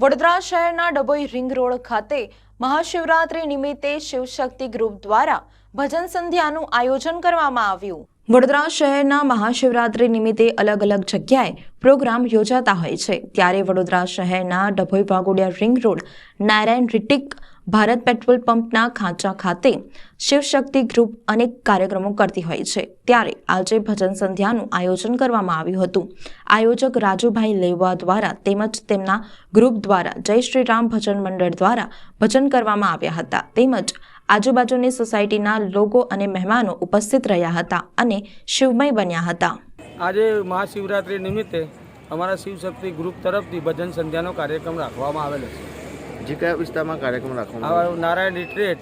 વડોદરા શહેરના Dabhoi ring road ખાતે મહાશિવરાત્રી નિમિત્તે શિવશક્તિ ગ્રુપ દ્વારા ભજન સંધ્યાનું આયોજન કરવામાં આવ્યું। વડોદરા શહેરના મહાશિવરાત્રી નિમિત્તે અલગ અલગ જગ્યાએ પ્રોગ્રામ યોજાતા હોય છે, ત્યારે વડોદરા શહેરના ડભોઈ વાઘોડિયા રિંગ રોડ નારાયણ રિટિક ભારત પેટ્રોલ પંપના ખાંચા ખાતે શિવશક્તિ ગ્રુપ અનેક કાર્યક્રમો કરતી હોય છે, ત્યારે આજે ભજન સંધ્યાનું આયોજન કરવામાં આવ્યું હતું। આયોજક રાજુભાઈ લેવા દ્વારા તેમજ તેમના ગ્રુપ દ્વારા જય શ્રી રામ ભજન મંડળ દ્વારા ભજન કરવામાં આવ્યા હતા, તેમજ આજુબાજુની સોસાયટીના લોકો અને મહેમાનો ઉપસ્થિત રહ્યા હતા અને શિવમય બન્યા હતા। આજે મહાશિવરાત્રી નિમિત્તે અમારા શિવશક્તિ ગ્રુપ તરફથી ભજન સંધ્યાનો કાર્યક્રમ રાખવામાં આવેલો છે। જે કયા વિસ્તારમાં કાર્યક્રમ રાખવામાં આ નારાયણ રિટ્રીટ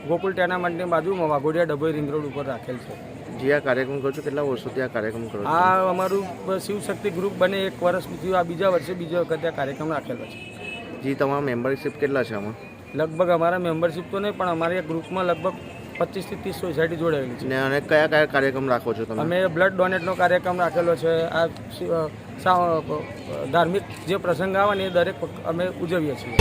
ગોકુલ ટેનામેન્ટની બાજુમાં વાઘોડિયા ડભોઈ રિંગ રોડ ઉપર રાખેલ છે। જે આ કાર્યક્રમ કરો છો, કેટલા વર્ષોથી આ કાર્યક્રમ કરો છો? આ અમારું શિવશક્તિ ગ્રુપ બને 1 વર્ષ થયું, આ બીજા વર્ષે બીજી વખતે આ કાર્યક્રમ રાખેલો છે। જે તમારા મેમ્બરશિપ કેટલા છે આમાં? લગભગ અમારા મેમ્બરશિપ તો નહીં, પણ અમારી ગ્રુપમાં લગભગ 25 થી 30 સોસાયટી જોડાયેલી છે। અને કયા કયા કાર્યક્રમ રાખો છો તમે? અમે બ્લડ ડોનેટનો કાર્યક્રમ રાખેલો છે। આ ધાર્મિક જે પ્રસંગ આવે ને એ દરેક અમે ઉજવીએ છીએ।